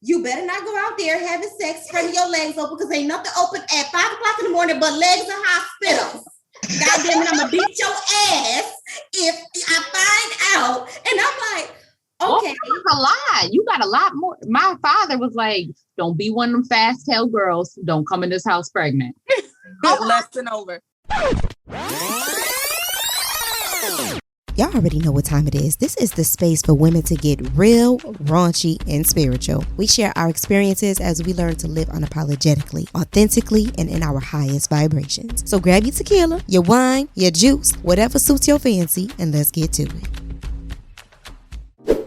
You better not go out there having sex, spreading your legs open, because ain't nothing open at 5 o'clock in the morning but legs in hospitals. God damn it, I'm gonna beat your ass if I find out. And I'm like, okay. Well, that's a lot. You got a lot more. My father was like, don't be one of them fast tail girls. Don't come in this house pregnant. Lesson over. Y'all already know what time it is. This is the space for women to get real, raunchy, and spiritual. We share our experiences as we learn to live unapologetically, authentically, and in our highest vibrations. So grab your tequila, your wine, your juice, whatever suits your fancy, and let's get to it.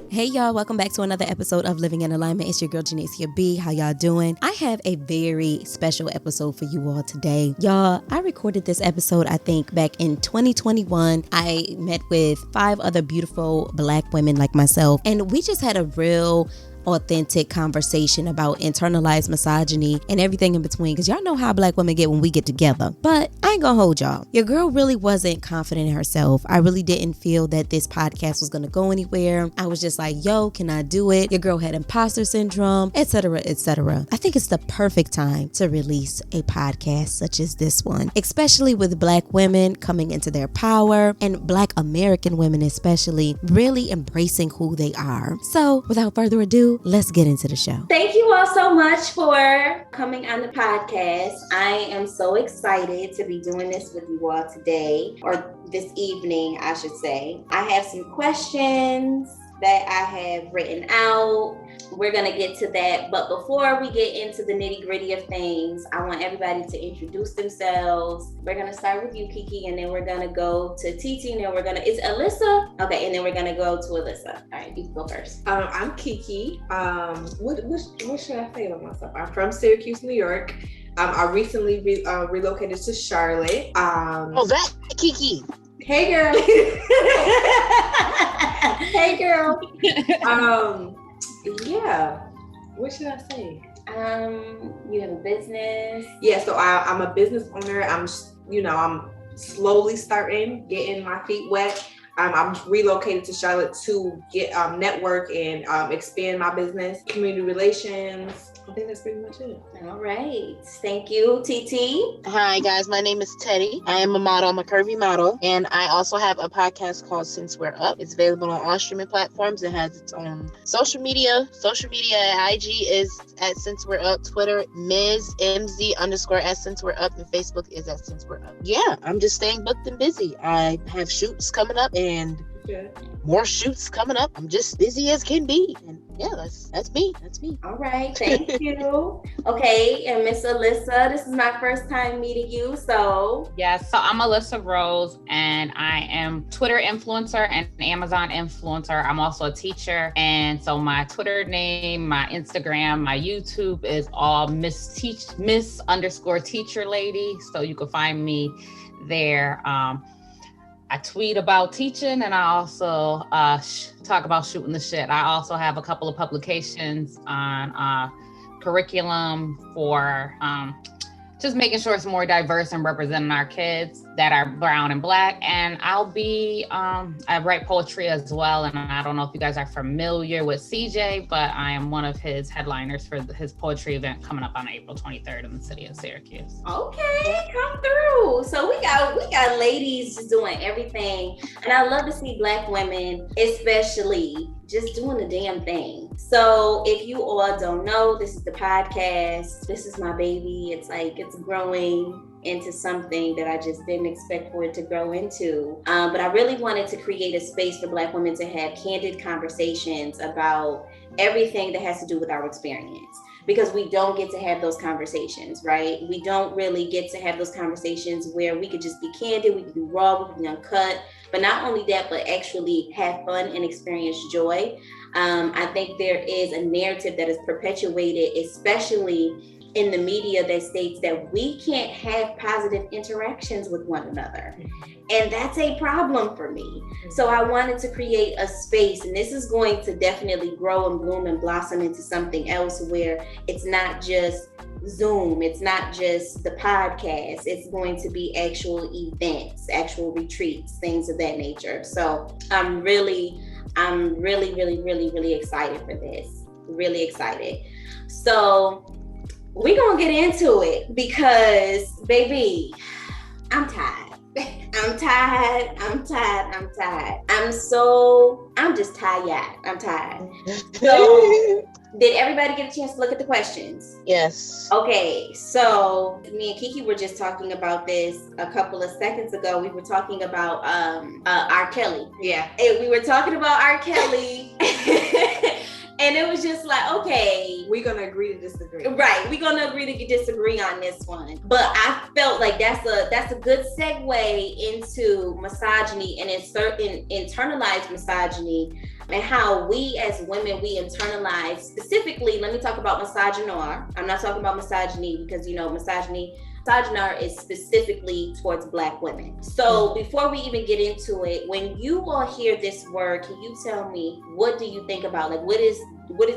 Hey y'all, welcome back to another episode of Living in Alignment. It's your girl JahnaSia B. How y'all doing? I have a very special episode for you all today. Y'all, I recorded this episode, I think, back in 2021. I met with 5 other beautiful Black women like myself, and we just had a real authentic conversation about internalized misogyny and everything in between, because y'all know how Black women get when we get together. But I ain't gonna hold y'all. Your girl really wasn't confident in herself. I really didn't feel that this podcast was gonna go anywhere. I was just like, yo, can I do it? Your girl had imposter syndrome, etc., etc. I think it's the perfect time to release a podcast such as this one, especially with Black women coming into their power and Black American women especially really embracing who they are. So without further ado, let's get into the show. Thank you all so much for coming on the podcast. I am so excited to be doing this with you all today, or this evening, I should say. I have some questions that I have written out. We're going to get to that. But before we get into the nitty gritty of things, I want everybody to introduce themselves. We're going to start with you, Kiki, and then we're going to go to Titi, and then we're going to, it's Alyssa? Okay, and then we're going to go to Alyssa. All right, you can go first. I'm Kiki. What should I say about myself? I'm from Syracuse, New York. I recently relocated to Charlotte. That Kiki. Hey, girl. Hey, girl. Yeah. What should I say? You have a business. Yeah, so I'm a business owner. I'm slowly starting, getting my feet wet. I'm relocated to Charlotte to get network and expand my business, community relations. I think that's pretty much it. All right. Thank you, TT. Hi, guys. My name is Teddy. I am a model. I'm a curvy model. And I also have a podcast called Since We're Up. It's available on all streaming platforms. It has its own social media. IG is at Since We're Up. Twitter, MZ_@ Since We're Up. And Facebook is at Since We're Up. Yeah, I'm just staying booked and busy. I have shoots coming up and more shoots coming up. I'm just busy as can be. And yeah, that's me. All right, thank you. Okay, and Miss Alyssa, this is my first time meeting you, so. Yes, so I'm Alyssa Rose, and I am Twitter influencer and Amazon influencer. I'm also a teacher, and so my Twitter name, my Instagram, my YouTube is all Miss_teacher lady, so you can find me there. I tweet about teaching, and I also talk about shooting the shit. I also have a couple of publications on curriculum for just making sure it's more diverse and representing our kids that are brown and Black. And I write poetry as well. And I don't know if you guys are familiar with CJ, but I am one of his headliners for his poetry event coming up on April 23rd in the city of Syracuse. Okay, come through. So we got ladies just doing everything. And I love to see Black women, especially, just doing the damn thing. So if you all don't know, this is the podcast. This is my baby. It's growing into something that I just didn't expect for it to grow into. But I really wanted to create a space for Black women to have candid conversations about everything that has to do with our experience. Because we don't get to have those conversations, right? We don't really get to have those conversations where we could just be candid, we could be raw, we could be uncut. But not only that, but actually have fun and experience joy. I think there is a narrative that is perpetuated, especially in the media, that states that we can't have positive interactions with one another. And that's a problem for me. So I wanted to create a space, and this is going to definitely grow and bloom and blossom into something else where it's not just Zoom, it's not just the podcast, it's going to be actual events, actual retreats, things of that nature. So I'm really excited for this. really excited. So we're gonna get into it because, baby, I'm tired. I'm tired. I'm just tired. I'm tired. So did everybody get a chance to look at the questions? Yes. Okay, so me and Kiki were just talking about this a couple of seconds ago. We were talking about R. Kelly. Yeah. And we were talking about R. Kelly. And it was just like, okay, we're gonna agree to disagree. Right, we're gonna agree to disagree on this one. But I felt like that's a good segue into misogyny and internalized misogyny, and how we as women, we internalize. Specifically, let me talk about misogynoir. I'm not talking about misogyny because, you know, misogynoir is specifically towards Black women. So before we even get into it, when you all hear this word, can you tell me, what do you think about? Like, what is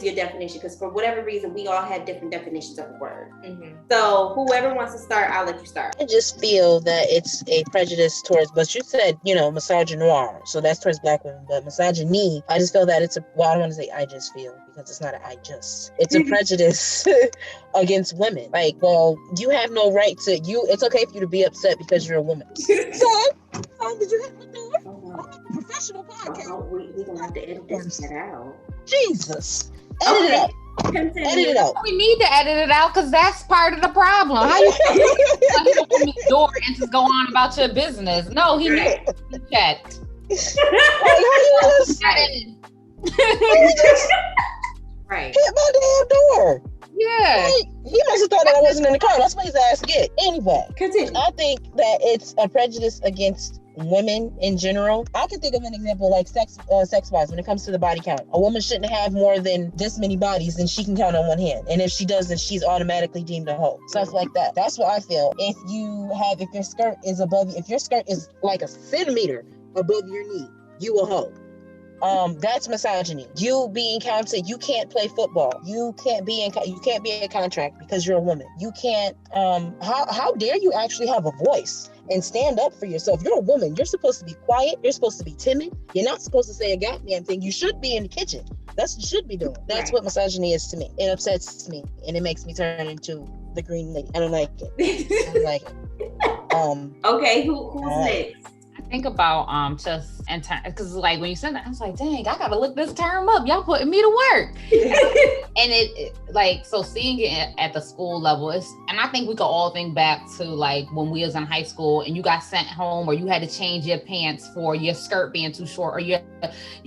your definition? Because for whatever reason, we all have different definitions of the word. Mm-hmm. So whoever wants to start, I'll let you start. I just feel that it's a prejudice towards, but you said, you know, misogynoir, so that's towards Black women, but misogyny, I just feel that it's I don't want to say I just feel, because it's not it's a prejudice against women. Like, well, you have no right to, it's okay for you to be upset because you're a woman. So, did you hit the door? I'm a professional podcast. We're going to have to edit this out. Jesus. Edit it out. Edit it out. We need to edit it out because that's part of the problem. How you open the door and just go on about your business? No, he knew the chat. Right. Hit my damn door. Yeah. He must have thought that I wasn't in the car. That's what his ass get. Anyway, continue. I think that it's a prejudice against women in general. I can think of an example like sex-wise when it comes to the body count. A woman shouldn't have more than this many bodies than she can count on one hand. And if she does, then she's automatically deemed a hoe. Stuff like that. That's what I feel. If your skirt is if your skirt is like a centimeter above your knee, you a hoe. That's misogyny. You being counted, you can't play football. You can't be in contract because you're a woman. You can't, how dare you actually have a voice and stand up for yourself? You're a woman. You're supposed to be quiet. You're supposed to be timid. You're not supposed to say a goddamn thing. You should be in the kitchen. That's what you should be doing. That's what misogyny is to me. It upsets me and it makes me turn into the green lady. I don't like it. I don't like it. Okay, who's next? Think about because like when you said that, I was like, dang, I gotta look this term up. Y'all putting me to work. And it like, so seeing it at the school level is, and I think we could all think back to like when we was in high school and you got sent home or you had to change your pants for your skirt being too short or your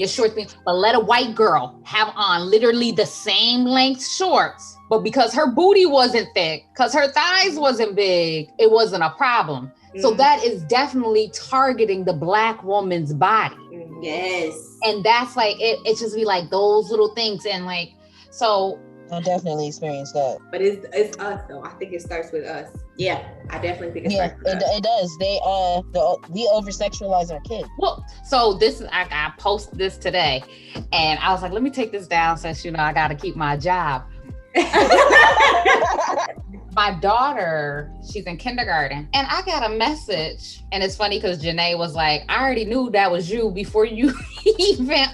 shorts being, but let a white girl have on literally the same length shorts, but because her booty wasn't thick, because her thighs wasn't big, it wasn't a problem. So that is definitely targeting the Black woman's body. Yes. And that's like, it just be like those little things. And like, so. I definitely experienced that. But it's us though. I think it starts with us. Yeah. I definitely think it starts with us. It does. We over-sexualize our kids. Well, so this is, I posted this today and I was like, let me take this down since, you know, I got to keep my job. My daughter, she's in kindergarten, and I got a message, and it's funny because Janae was like, I already knew that was you before you even,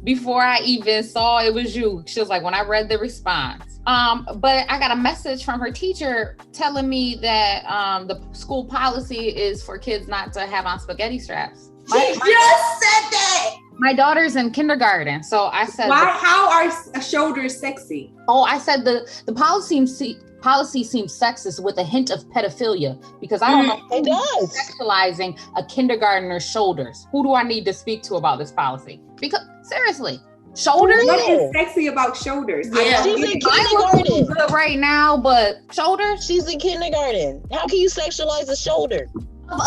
before I even saw it was you. She was like, when I read the response. But I got a message from her teacher telling me that the school policy is for kids not to have on spaghetti straps. She just said that. My daughter's in kindergarten, so I said, how are shoulders sexy? Oh, I said the policy seems sexist with a hint of pedophilia, because I don't know it does sexualizing a kindergartner's shoulders. Who do I need to speak to about this policy? Because seriously, shoulders. What is sexy about shoulders? Yeah, she's in kindergarten good right now, but shoulders. She's in kindergarten. How can you sexualize a shoulder?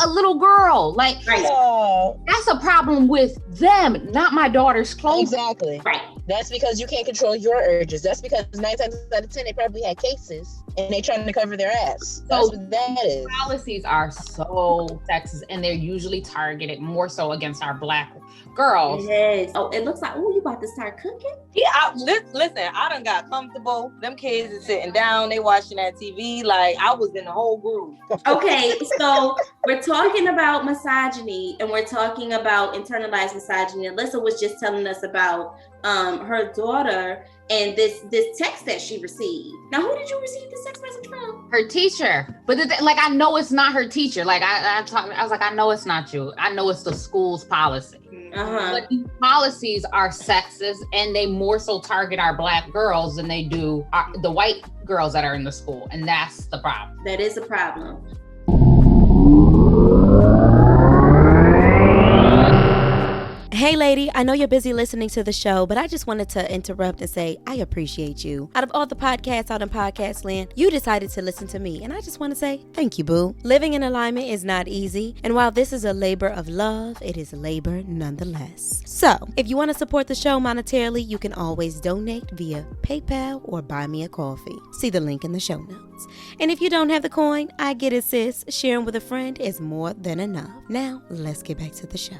A little girl, like that's a problem with them, not my daughter's clothes. Exactly. Right. That's because you can't control your urges. That's because 9 times out of 10 they probably had cases and they trying to cover their ass. That's what that is. Policies are so sexist and they're usually targeted more so against our Black girls. Yes. Oh, it looks like, you about to start cooking? Yeah, listen, I done got comfortable. Them kids is sitting down, they watching that TV, like I was in the whole groove. Okay, so we're talking about misogyny and we're talking about internalized misogyny. Alyssa was just telling us about her daughter and this text that she received. Now, who did you receive this text message from? Her teacher. But like, I know it's not her teacher. Like I was like, I know it's not you. I know it's the school's policy. But these policies are sexist, and they more so target our Black girls than they do the white girls that are in the school. And that's the problem. That is a problem. Hey lady, I know you're busy listening to the show, but I just wanted to interrupt and say I appreciate you. Out of all the podcasts out in podcast land, you decided to listen to me, and I just want to say thank you, boo. Living in alignment is not easy, and while this is a labor of love, it is labor nonetheless. So, if you want to support the show monetarily, you can always donate via PayPal or buy me a coffee. See the link in the show notes. And if you don't have the coin, I get it, sis. Sharing with a friend is more than enough. Now, let's get back to the show.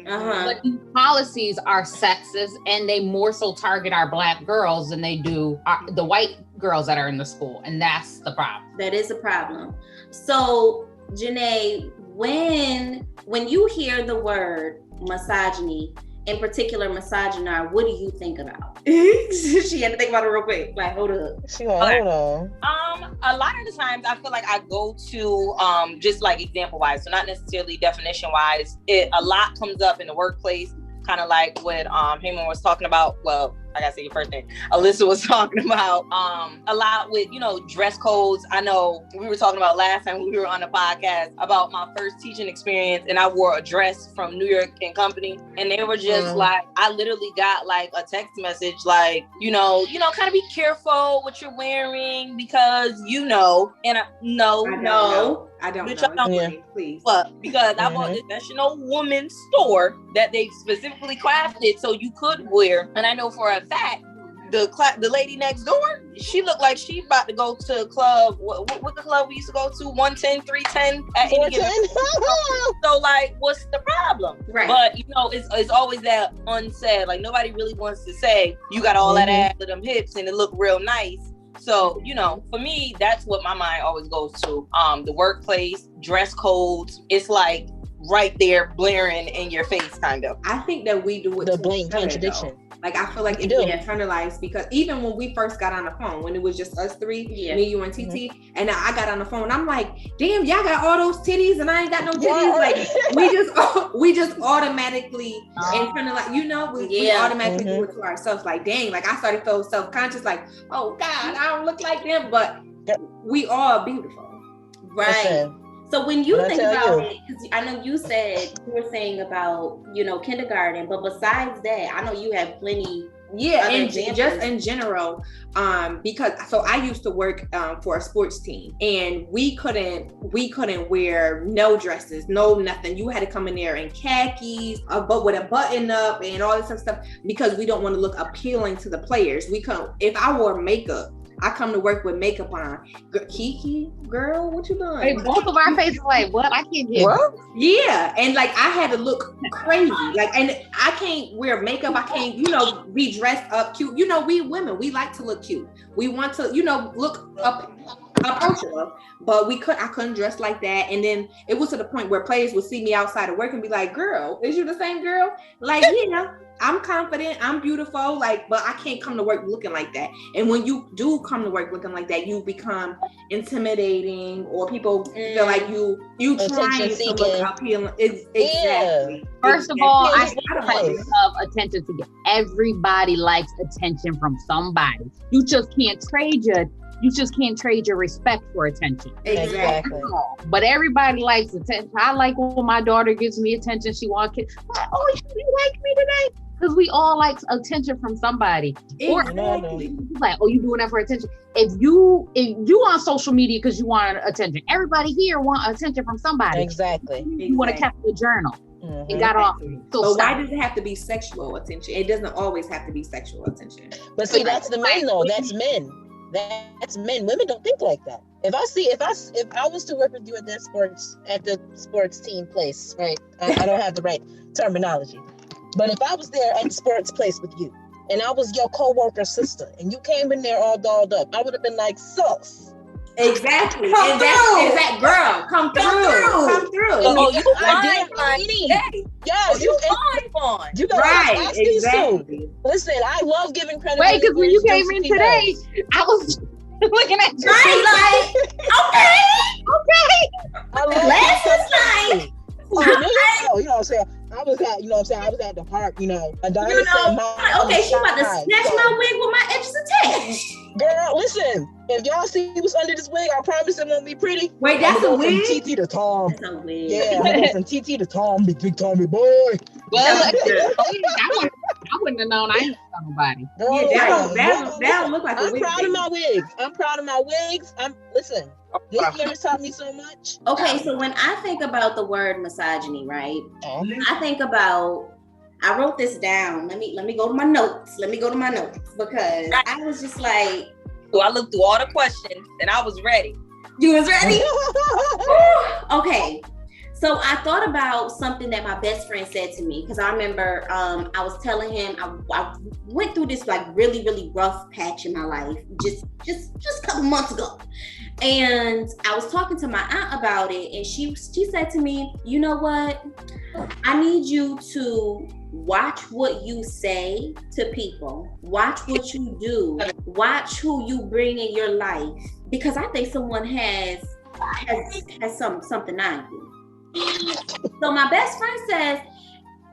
But these policies are sexist, and they more so target our Black girls than they do the white girls that are in the school. And that's the problem. That is a problem. So, Janae, when you hear the word misogyny, in particular misogynoir, what do you think about? She had to think about it real quick. Like, hold up. Hold on. A lot of the times I feel like I go to just like example wise, so not necessarily definition wise. A lot comes up in the workplace, kind of like what Heyman was talking about. Well, I gotta say your first name. Alyssa was talking about a lot with, dress codes. I know we were talking about last time we were on the podcast about my first teaching experience, and I wore a dress from New York and Company, and they were just like, I literally got like a text message like, kind of be careful what you're wearing because and I don't know. Please. But because I bought this National Women's store that they specifically crafted so you could wear, and I know for a fact the lady next door, she looked like she about to go to a club. What the club we used to go to? 110, 310 at any given. So like, what's the problem? Right. But it's always that unsaid. Like nobody really wants to say you got all that ass to them hips and it look real nice. So, for me, that's what my mind always goes to. The workplace, dress codes, it's like right there blaring in your face, kind of. I think that we do it. The blatant contradiction. Like, I feel like it's internalized because even when we first got on the phone, when it was just us three, me, you, and TT, and I got on the phone, I'm like, damn, y'all got all those titties and I ain't got no titties. Like, we just automatically internalize, we automatically do it to ourselves. Like, dang, like I started feeling self-conscious, like, oh God, I don't look like them, but we are beautiful. Right. Listen. So when you think about it, because I know you were saying about, kindergarten, but besides that, I know you have plenty. Yeah, and just in general, because I used to work for a sports team, and we couldn't wear no dresses, no nothing. You had to come in there in khakis, but with a button up and all this stuff, because we don't want to look appealing to the players. If I wore makeup, I come to work with makeup on. Kiki, girl, what you doing? Hey, both of our faces like, what? I can't get what? Yeah, and like I had to look crazy. Like, and I can't wear makeup. I can't, be dressed up cute. We women, we like to look cute. We want to, look approachable. But I couldn't dress like that. And then it was to the point where players would see me outside of work and be like, girl, is you the same girl? Like, I'm confident, I'm beautiful, but I can't come to work looking like that. And when you do come to work looking like that, you become intimidating, or people feel like you trying to look appealing. Exactly. First of all, I love attention to get. Everybody likes attention from somebody. You just can't trade your respect for attention. Exactly. But everybody likes attention. I like when my daughter gives me attention. She wants kids. Like, oh, you like me today? Because we all like attention from somebody. Exactly. Or like, oh, you doing that for attention? If you on social media because you want attention, everybody here want attention from somebody. Exactly. You want to keep the journal. And got off. So why does it have to be sexual attention? It doesn't always have to be sexual attention. But see, that's the men though. That's men. That's men. Women don't think like that. If I was to work with you at the sports team place, right? I don't have the right terminology. But if I was there at the sports place with you, and I was your co-worker sister, and you came in there all dolled up, I would have been like, sus, Exactly. Come And that's through. exact girl. Come through. Oh, you I fine, did. fine. Yes, You fine. you guys Right. ask these two. Exactly. Listen, I love giving credibility. Wait, because when you where came in Josephine today, does. I was looking at you. Right. I love Last giving is like, credibility. Oh, me? Oh, you know what I'm saying? I was at the park, and Diana you said, know, "Mom, okay, she about to fine." snatch So, my wig with my edges attached. girl, listen. If y'all see what's under this wig, I promise it won't be pretty. Wait, that's I'ma a go from wig? TT to Tom. That's a wig. Yeah, I'm going from TT to Tom, big Tommy boy. Well, Yeah. I wouldn't have known I ain't saw nobody. Girl, Yeah, listen, that don't look like a I'm wig. proud of my wigs. Listen, this year has taught me so much. Okay, so when I think about the word misogyny, right? I think about, I wrote this down. Let me go to my notes. Because I was just like, So I looked through all the questions and I was ready. you was ready? Okay. So I thought about something that my best friend said to me, because I remember I was telling him I went through this like really, really rough patch in my life just a couple months ago. And I was talking to my aunt about it, and she said to me, you know what? I need you to watch what you say to people. Watch what you do. Watch who you bring in your life. Because I think someone has something on you. So my best friend says,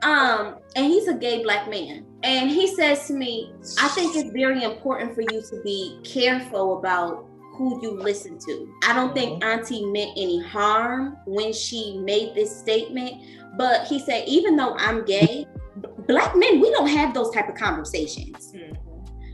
and he's a gay Black man. And he says to me, I think it's very important for you to be careful about who you listen to. I don't think Auntie meant any harm when she made this statement, but he said, even though I'm gay, Black men, we don't have those type of conversations.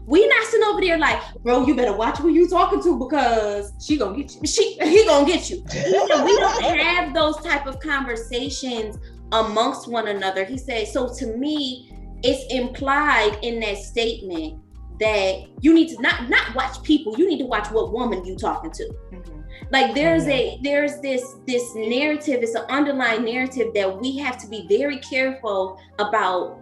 We not sitting over there like, bro, you better watch who you talking to because she gonna get you. He gonna get you. We don't have those type of conversations amongst one another. He said, so to me, it's implied in that statement that you need to not watch people, you need to watch what woman you talking to. Like there's this narrative, it's an underlying narrative that we have to be very careful about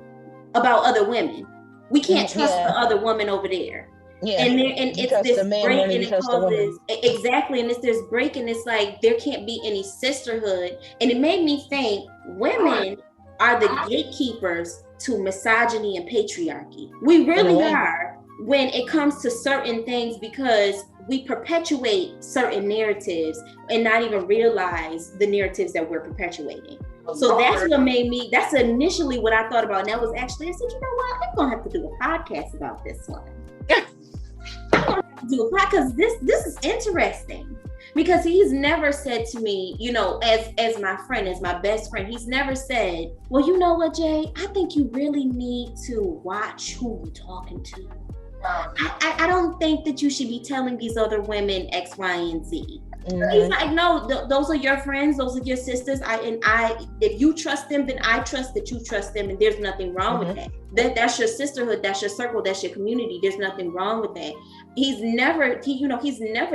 other women. We can't trust the other woman over there. Yeah. And it's this break, and it causes exactly, and it's this break, and it's like there can't be any sisterhood. And it made me think women are the gatekeepers to misogyny and patriarchy. We really are when it comes to certain things, because we perpetuate certain narratives and not even realize the narratives that we're perpetuating. So that's what made me, that's initially what I thought about. And that was actually, I said, you know what? I'm going to have to do a podcast about this one. I'm going to have to do a podcast because this is interesting. Because he's never said to me, you know, as my friend, as my best friend, he's never said, well, you know what, Jay? I think you really need to watch who you're talking to. I don't think that you should be telling these other women X, Y, and Z. He's like, no, those are your friends, those are your sisters. If you trust them, then I trust that you trust them, and there's nothing wrong with that. That's your sisterhood, that's your circle, that's your community. There's nothing wrong with that. He's never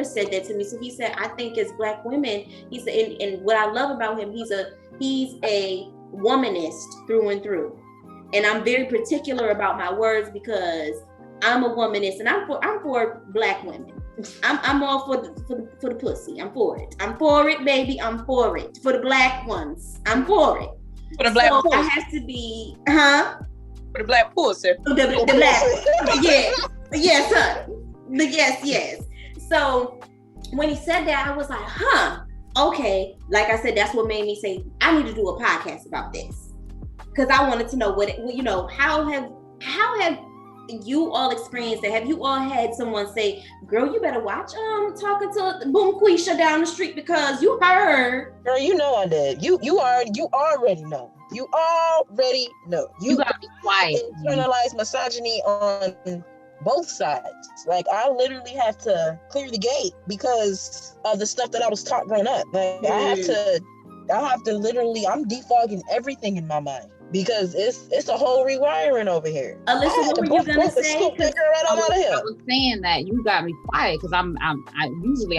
said that to me. So he said, I think as Black women, he said, and what I love about him, he's a womanist through and through. And I'm very particular about my words because I'm a womanist, and I'm for Black women. I'm all for the pussy. I'm for it. I'm for it, baby. I'm for it. For the Black ones, I'm for it. For the Black pussy. I have to be, For the Black pussy. The Black. Yes, honey. Yes. So when he said that, I was like, okay. Like I said, that's what made me say I need to do a podcast about this, because I wanted to know how have you all experienced it? Have you all had someone say, girl, you better watch talking to Boom Quisha down the street because you heard? Girl, you know I did. You already know. You already know. You gotta be quiet. Internalized misogyny on both sides. Like I literally have to clear the gate because of the stuff that I was taught growing up. Like I have to literally, I'm defogging everything in my mind. Because it's a whole rewiring over here. Alyssa, what were you gonna say? I was saying that you got me quiet because I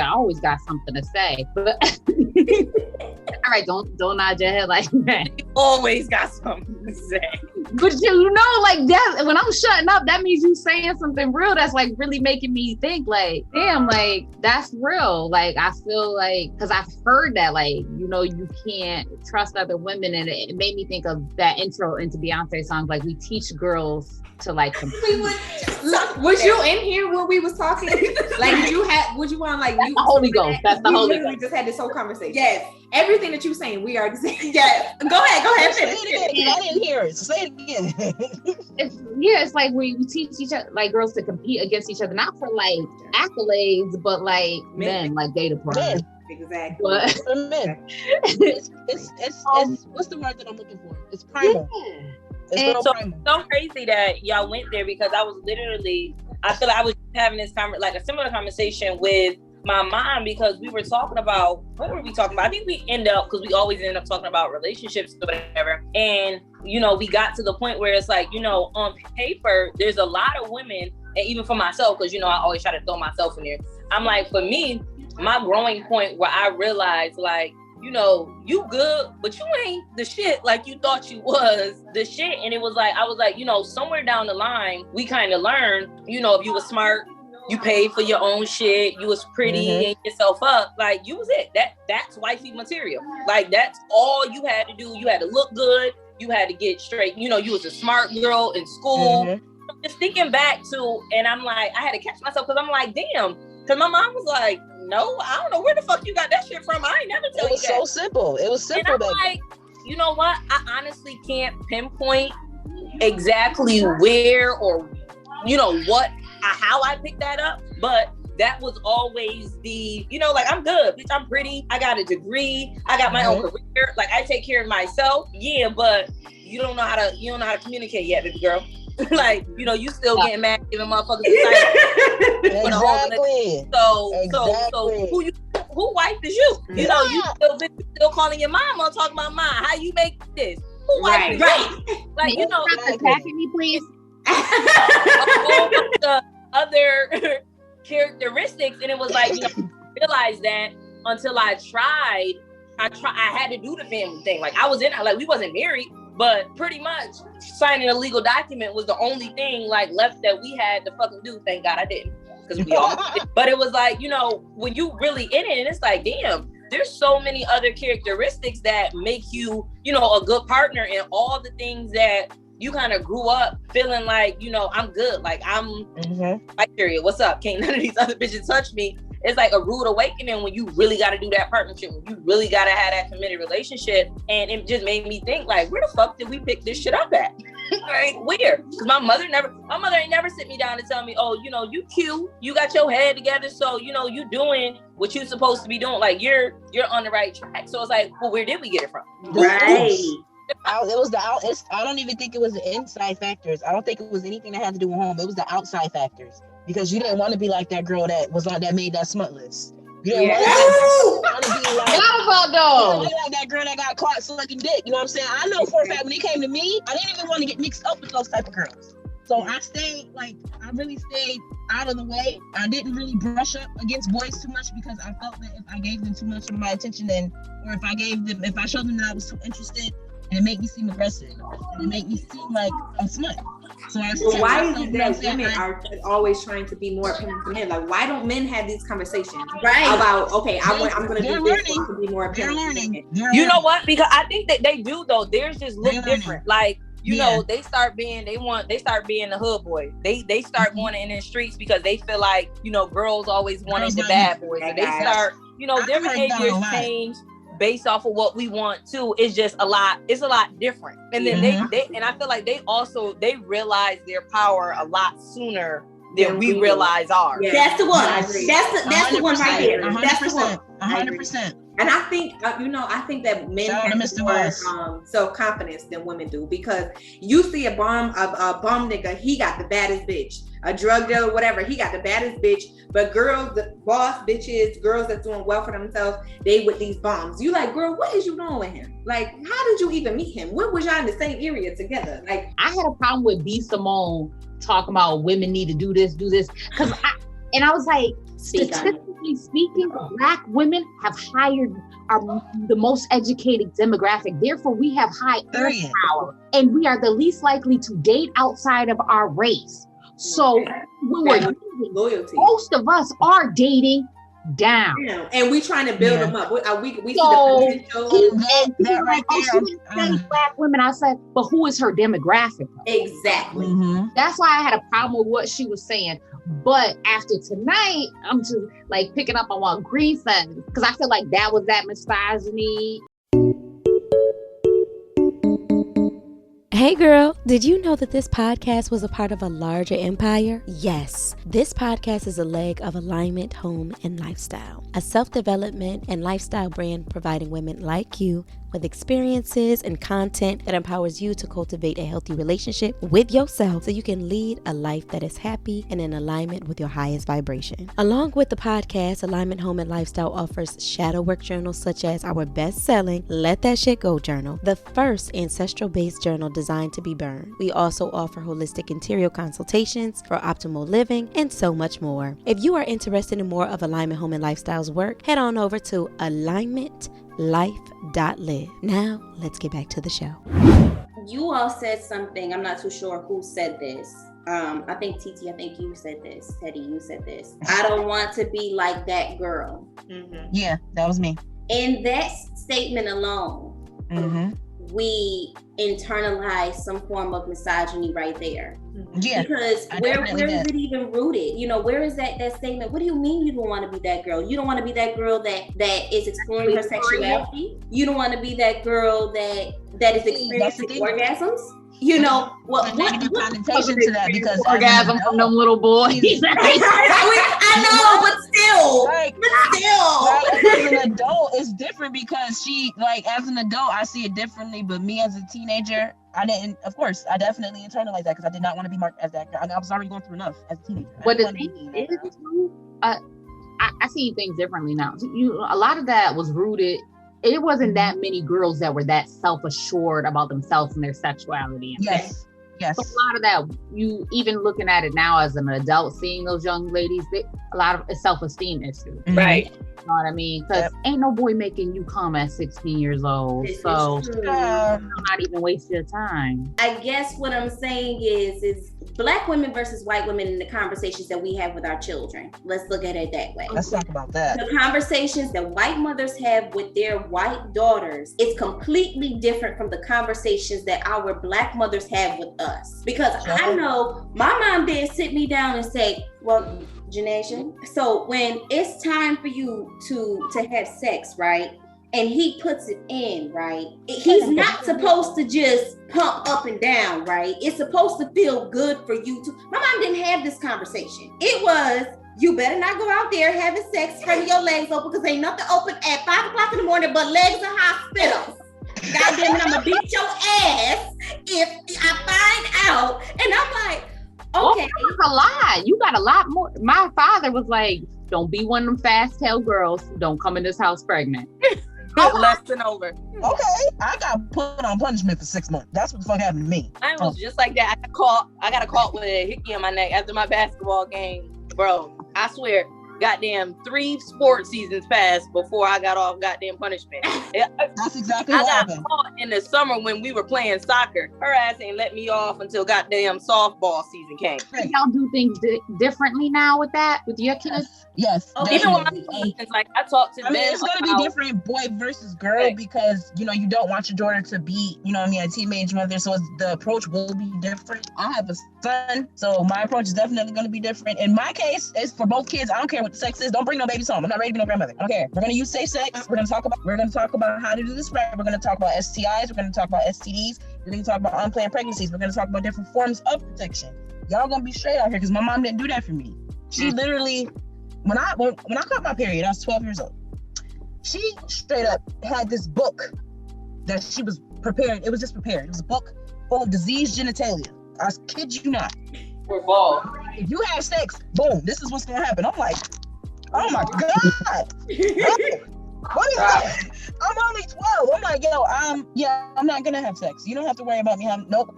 always got something to say. But all right, don't nod your head like that. You always got something to say. But you know, like that, when I'm shutting up, that means you saying something real that's like really making me think like, damn, like that's real. Like I feel like, because I've heard that, like, you know, you can't trust other women, and it made me think of that intro into Beyonce songs, like we teach girls to like compete. Was you in here when we was talking? Like, would you want like you? The Holy Ghost. That's the Holy Ghost. We just had this whole conversation. Yes. Everything that you're saying, we are saying. Yes. Go ahead. Finish. Say it again. I didn't hear it. So say it again. It's like we teach each other, like girls to compete against each other, not for like accolades, but like men, like data points. Exactly. But For men. It's what's the word that I'm looking for? It's primal. And so crazy that y'all went there, because I was literally, I feel like I was having this like a similar conversation with my mom, because we were talking about, what were we talking about? I think we end up, because we always end up talking about relationships or whatever. And, you know, we got to the point where it's like, you know, on paper, there's a lot of women, and even for myself, because, you know, I always try to throw myself in there. I'm like, for me, my growing point where I realized like, you know, you good, but you ain't the shit like you thought you was the shit. And it was like, I was like, you know, somewhere down the line, we kind of learned, you know, if you was smart, you paid for your own shit, you was pretty, and yourself up, like you was it. That's wifey material. Like that's all you had to do. You had to look good. You had to get straight. You know, you was a smart girl in school. Just thinking back to, and I'm like, I had to catch myself, because I'm like, damn. Because my mom was like, no, I don't know where the fuck you got that shit from. I ain't never tell you that. It was so simple. It was simple. And I'm like, you know what? I honestly can't pinpoint exactly where or, you know, how I picked that up. But that was always the, you know, like, I'm good, bitch, I'm pretty. I got a degree. I got my own career. Like, I take care of myself. Yeah, but you don't know how to communicate yet, baby girl. Like, you know, you still getting mad, giving motherfuckers Exactly. So who wife is you? You know, you still calling your mama, talking about mine. How you make this? Who wife is you? Like, you know, attacking me, please. A whole bunch of other characteristics, and it was like, you know, I realized that until I had to do the family thing. Like I was like, we wasn't married, but pretty much signing a legal document was the only thing like left that we had to fucking do. Thank God I didn't, because we all did. But it was like, you know, when you really in it, and it's like, damn, there's so many other characteristics that make you, you know, a good partner, and all the things that you kind of grew up feeling like, you know, I'm good. Like I'm like, period. What's up? Can't none of these other bitches touch me. It's like a rude awakening when you really got to do that partnership, when you really got to have that committed relationship. And it just made me think like, where the fuck did we pick this shit up at? Like, where? Because my mother ain't never sit me down and tell me, oh, you know, you cute, you got your head together, so, you know, you doing what you supposed to be doing. Like you're on the right track. So it's like, well, where did we get it from? Right. I don't even think it was the inside factors. I don't think it was anything that had to do with home. It was the outside factors, because you didn't want to be like that girl that was like that made that smut list. You didn't want to be like that girl that got caught sucking dick. You know what I'm saying? I know for a fact when it came to me, I didn't even want to get mixed up with those type of girls. So I really stayed out of the way. I didn't really brush up against boys too much, because I felt that if I gave them too much of my attention, or if I showed them that I was too interested, and it made me seem aggressive, and it made me seem like a smut. So why is it that women are always trying to be more appealing to men? Like, why don't men have these conversations about, okay, I'm going to do this to be more appealing? You know what? Because I think that they do though. Theirs just look different. Like, you know, they start being the hood boy. They start going in the streets because they feel like, you know, girls always wanted the bad boys. And they start, you know, their behaviors change based off of what we want too. It's a lot different. And then they and I feel like they realize their power a lot sooner than we realize ours. Yeah. That's the one. That's the one right there. 100%, That's the one. 100%. And I think, I think that men have more self-confidence than women do, because you see a bum nigga, he got the baddest bitch. A drug dealer, whatever, he got the baddest bitch. But girls, the boss bitches, girls that's doing well for themselves, they with these bums. You like, girl, what is you doing with him? Like, how did you even meet him? When was y'all in the same area together? Like, I had a problem with B. Simone talking about women need to do this. Cause I was like, Statistically speaking, Black women have are the most educated demographic. Therefore, we have high earning power, and we are the least likely to date outside of our race. So when we're dating, loyalty, most of us are dating down, and we trying to build them up. We see the potential. That right there. Black women, I said, but who is her demographic? Exactly. That's why I had a problem with what she was saying. But after tonight, I'm just like picking up on what Green said, because I feel like that was that misogyny. Hey girl, did you know that this podcast was a part of a larger empire? Yes, this podcast is a leg of Alignment Home and Lifestyle, a self-development and lifestyle brand providing women like you with experiences and content that empowers you to cultivate a healthy relationship with yourself so you can lead a life that is happy and in alignment with your highest vibration. Along with the podcast, Alignment Home and Lifestyle offers shadow work journals such as our best-selling Let That Shit Go journal, the first ancestral-based journal designed to be burned. We also offer holistic interior consultations for optimal living and so much more. If you are interested in more of Alignment Home and Lifestyle's work, head on over to alignmentlife.live. Now, let's get back to the show. You all said something, I'm not too sure who said this. I think Titi, I think you said this. Teddy, you said this. I don't want to be like that girl. Yeah, that was me. In that statement alone, we internalize some form of misogyny right there. Yeah. Because where is it even rooted? You know, where is that statement? What do you mean you don't want to be that girl? You don't want to be that girl that is exploring her sexuality. You don't want to be that girl that is experiencing orgasms. You know what connotation to that, because orgasm from them little boys. I know, but still, as an adult, it's different because as an adult, I see it differently. But me as a teenager, I didn't. Of course, I definitely internalized that because I did not want to be marked as that girl. I was already going through enough as a teenager. But the thing is, I see things differently now. A lot of that was rooted. It wasn't that many girls that were that self-assured about themselves and their sexuality. Yes. So a lot of that, you even looking at it now as an adult, seeing those young ladies, a lot of it's self-esteem issue. Right. You know what I mean? Because ain't no boy making you come at 16 years old. So not even waste your time. I guess what I'm saying is Black women versus white women in the conversations that we have with our children. Let's look at it that way. Let's talk about that. The conversations that white mothers have with their white daughters is completely different from the conversations that our Black mothers have with us. Because I know my mom didn't sit me down and say, well, JahnaSia, so when it's time for you to have sex, right? And he puts it in, right? He's not supposed to just pump up and down, right? It's supposed to feel good for you to. My mom didn't have this conversation. It was, you better not go out there having sex, spreading your legs open, because ain't nothing open at 5 o'clock in the morning but legs and hospitals. Goddamn it, I'm gonna beat your ass if I find out. And I'm like, okay. That's a lie. You got a lot more. My father was like, don't be one of them fast-tailed girls. Don't come in this house pregnant. Less than over. Okay, I got put on punishment for 6 months. That's what the fuck happened to me. I was just like that. I got a call with a hickey on my neck after my basketball game, bro. I swear, goddamn 3 sports seasons passed before I got off goddamn punishment. That's exactly what happened. I got caught in the summer when we were playing soccer. Her ass ain't let me off until goddamn softball season came. Y'all do things differently now with your kids? Yes. Even with my kids, like I talked to them. It's going to be different boy versus girl because, you don't want your daughter to be, a teenage mother. So the approach will be different. I have a son, so my approach is definitely going to be different. In my case, it's for both kids. I don't care what the sex is. Don't bring no babies home. I'm not ready to be no grandmother. I don't care. We're going to use safe sex. We're going to talk about how to do this right. We're going to talk about STIs. We're going to talk about STDs. We're going to talk about unplanned pregnancies. We're going to talk about different forms of protection. Y'all going to be straight out here because my mom didn't do that for me. She literally, when I caught my period, I was 12 years old. She straight up had this book that she was prepared. It was just prepared. It was a book full of diseased genitalia. I kid you not. We're bald. If you have sex, boom, this is what's gonna happen. I'm like, oh my God. What is that? I'm only 12. I'm like, I'm not gonna have sex. You don't have to worry about me. Nope,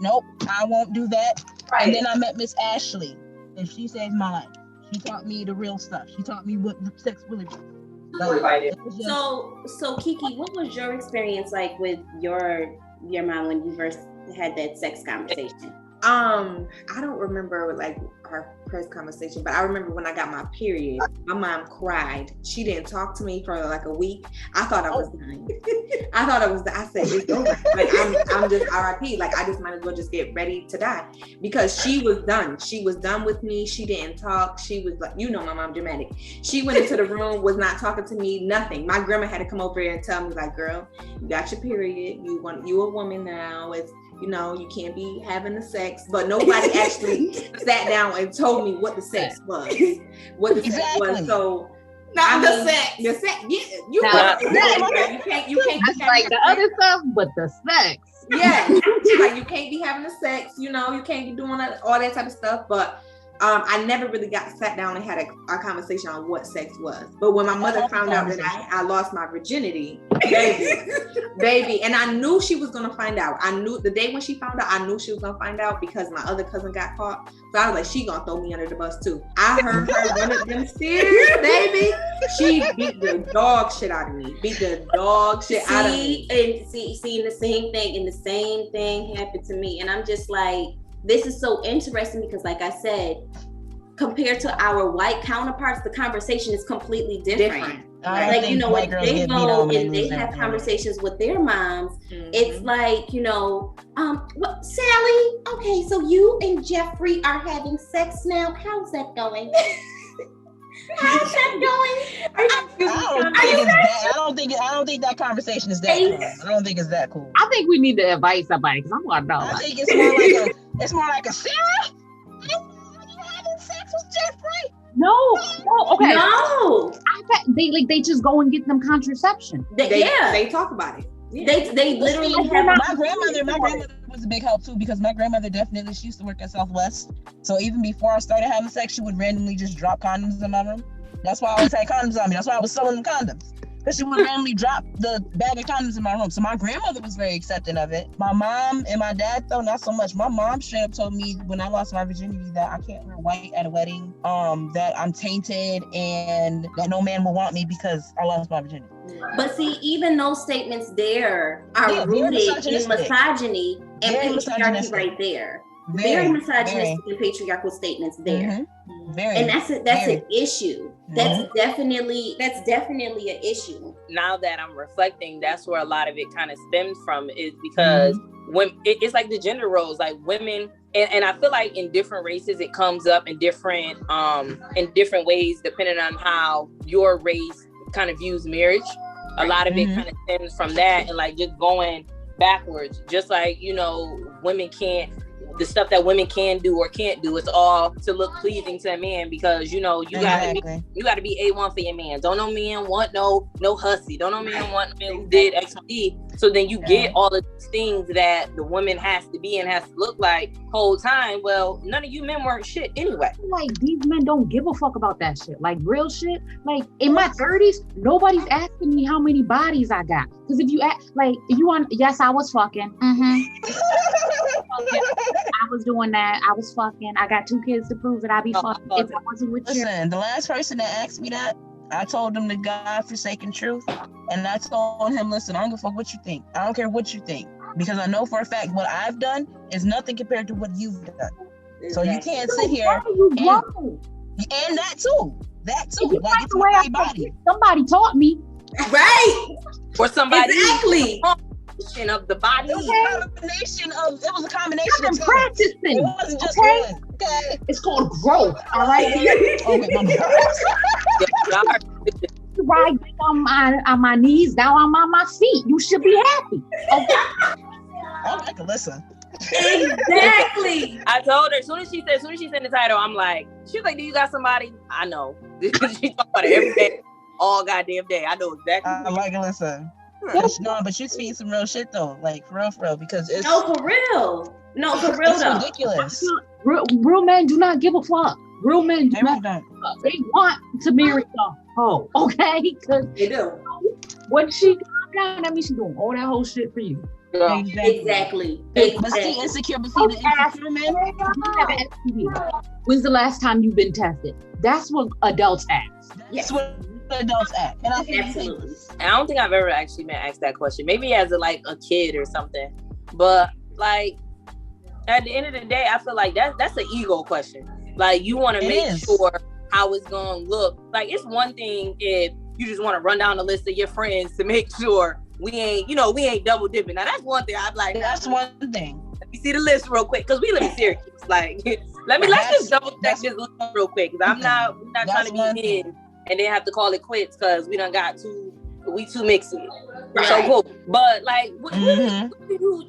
I won't do that. Right. And then I met Miss Ashley, and she saved my life. She taught me the real stuff. She taught me what sex really was. So Kiki, what was your experience like with your mom when you first had that sex conversation? I don't remember like our first conversation, but I remember when I got my period, my mom cried. She didn't talk to me for like a week. I thought I was dying. I said, it's over. Like I'm just RIP. Like I just might as well just get ready to die, because she was done. She was done with me. She didn't talk. She was like, my mom dramatic. She went into the room, was not talking to me, nothing. My grandma had to come over here and tell me like, girl, you got your period. You a woman now. It's, you can't be having the sex, but nobody actually sat down and told me what the sex was. Sex was. So the sex. The sex. Yeah, you can't. That's like the other stuff, but the sex. Yeah, like you can't be having the sex. You can't be doing all that type of stuff. But I never really sat down and had a conversation on what sex was. But when my mother found out that I lost my virginity, baby, and I knew she was gonna find out. I knew the day when she found out, I knew she was gonna find out because my other cousin got caught. So I was like, she gonna throw me under the bus too. I heard her run up them stairs, baby. She beat the dog shit out of me. Out of me. And see the same thing, and the same thing happened to me. And I'm just like, this is so interesting because, like I said, compared to our white counterparts, the conversation is completely different. Like, when they go and they have conversations with their moms, it's like, Sally, okay, so you and Jeffrey are having sex now. How's that going? How's that going? I don't think that conversation is that cool. I don't think it's that cool. I think we need to invite somebody because I'm gonna know. I think it's more like a Sarah. Are you having sex with Jeffrey? No, okay. No. I bet they just go and get them contraception. They talk about it. Yeah. They literally have my grandmother was a big help too, because my grandmother she used to work at Southwest. So even before I started having sex, she would randomly just drop condoms in my room. That's why I always had condoms on me. That's why I was selling them condoms. Because she would randomly drop the bag of condoms in my room. So my grandmother was very accepting of it. My mom and my dad, though, not so much. My mom straight up told me when I lost my virginity that I can't wear white at a wedding, that I'm tainted, and that no man will want me because I lost my virginity. But see, even those statements there are rooted in misogyny and patriarchy right there. Very misogynistic and patriarchal statements there. Mm-hmm. And that's an issue. That's definitely an issue. Now that I'm reflecting, that's where a lot of it kind of stems from, is because when it's like the gender roles, like women, and I feel like in different races it comes up in different ways depending on how your race kind of views marriage. A lot of it kind of stems from that, and like just going backwards, just like women can't. The stuff that women can do or can't do, it's all to look pleasing to a man, because you gotta be A1 for your man. Don't no man want no hussy. Don't no man want a man who did X, Y, Z. So then you get all of these things that the woman has to be and has to look like whole time. Well, none of you men weren't shit anyway. Like, these men don't give a fuck about that shit. Like, real shit. Like, in my 30s, nobody's asking me how many bodies I got. Because if you ask, like, if you want, yes, I was fucking. I was doing that. I was fucking. I got 2 kids to prove that I be fucking. If I wasn't with you. Listen, the last person that asked me that, I told him the God-forsaken truth. And I told him, listen, I don't give a fuck what you think. I don't care what you think. Because I know for a fact what I've done is nothing compared to what you've done. So you can't sit here and that too. That too. Like, it's my body. Somebody taught me. Right. Or somebody. Exactly. Of the body. It was a combination of practicing. It wasn't just one. Okay. It's called growth. All right. Right on my knees, down on my feet. You should be happy. Okay. I'm like, listen. Exactly. I told her as soon as she said the title, I'm like, she's like, do you got somebody? I know. She talk about it every day, all goddamn day. I know exactly. I'm like, listen. No, but you speak some real shit though, like for real, because it's for real it's though. Ridiculous. Real men do not give a fuck. Real men do not. They want to marry a hoe, okay? Because they do. When she calm down, that means she's doing all that whole shit for you. Exactly. But see, the insecure men. When's the last time you've been tested? That's what adults ask. That's what adults ask. And I think Absolutely. I don't think I've ever actually been asked that question. Maybe as a kid or something. But like at the end of the day, I feel like that's an ego question. Like you want to make sure how it's gonna look. Like it's one thing if you just want to run down the list of your friends to make sure we ain't double dipping. Now that's one thing I'm like. That's one thing. Let me see the list real quick because we live in Syracuse. Like let's just double check this list real quick because we're not trying to be in and then have to call it quits because we done got too mixy. Right. So cool. But like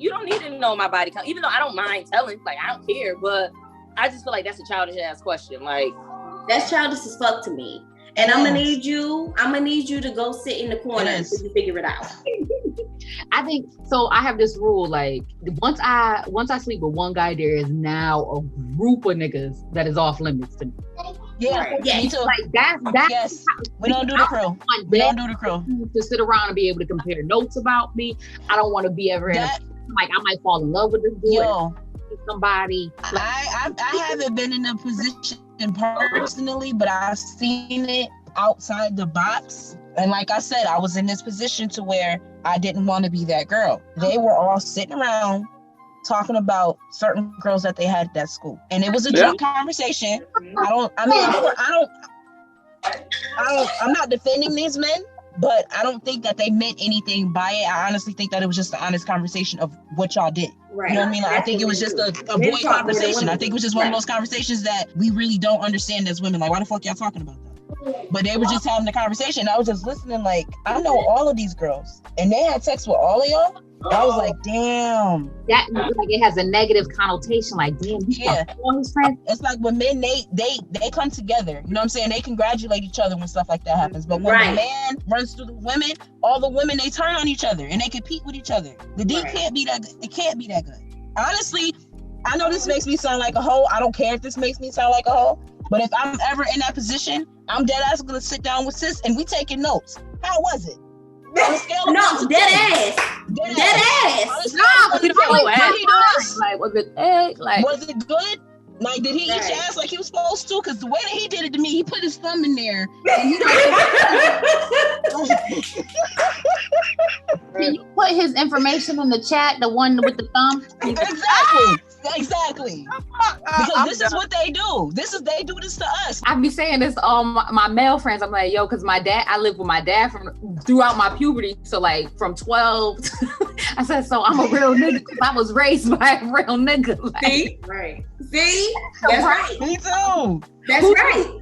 you don't need to know my body count, even though I don't mind telling. Like I don't care, but I just feel like that's a childish ass question. Like that's childish as fuck to me. And I'm gonna need you to go sit in the corner until you figure it out. I think so. I have this rule: like once I sleep with one guy, there is now a group of niggas that is off limits to me. Yeah, right. Me too. Like that's yes. We don't do the crew. We don't do the crew. To sit around and be able to compare notes about me. I don't want to be ever like I might fall in love with this boy. Somebody. I haven't been in a position personally, but I've seen it outside the box. And like I said, I was in this position to where I didn't want to be that girl. They were all sitting around talking about certain girls that they had at that school. And it was a joke conversation. I'm not defending these men, but I don't think that they meant anything by it. I honestly think that it was just an honest conversation of what y'all did. Right. You know what I mean? Like, I think it was just a boy conversation. I think it was just one of those conversations that we really don't understand as women. Like, why the fuck y'all talking about that? But they were just having the conversation. I was just listening like, I know all of these girls. And they had sex with all of y'all? I was like, damn. That like it has a negative connotation. Like, damn, all his friends. It's like when men they come together. You know what I'm saying? They congratulate each other when stuff like that happens. But when the man runs through the women, all the women they turn on each other and they compete with each other. The D can't be that good. It can't be that good. Honestly, I know this makes me sound like a hoe. I don't care if this makes me sound like a hoe. But if I'm ever in that position, I'm dead ass gonna sit down with sis and we taking notes. How was it? No, dead ass. No, did he do this? Like, was it egg? Like, was it good? Like, did he eat your ass like he was supposed to? Because the way that he did it to me, he put his thumb in there. And he Can you put his information in the chat? The one with the thumb. Exactly. Because this is what they do. They do this to us. I be saying this my male friends. I'm like, yo, because I lived with my dad throughout my puberty. So like from 12, I said, so I'm a real nigga because I was raised by a real nigga. Like, see, right? See, that's right. Me too. That's right.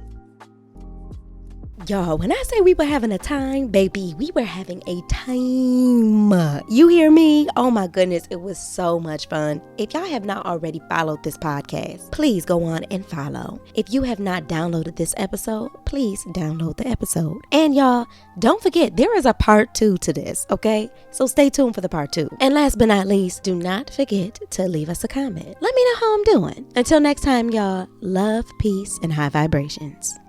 Y'all, when I say we were having a time, baby, we were having a time. You hear me? Oh my goodness, it was so much fun. If y'all have not already followed this podcast, please go on and follow. If you have not downloaded this episode, please download the episode. And y'all, don't forget, there is a part 2 to this, okay? So stay tuned for the part 2. And last but not least, do not forget to leave us a comment. Let me know how I'm doing. Until next time, y'all, love, peace, and high vibrations.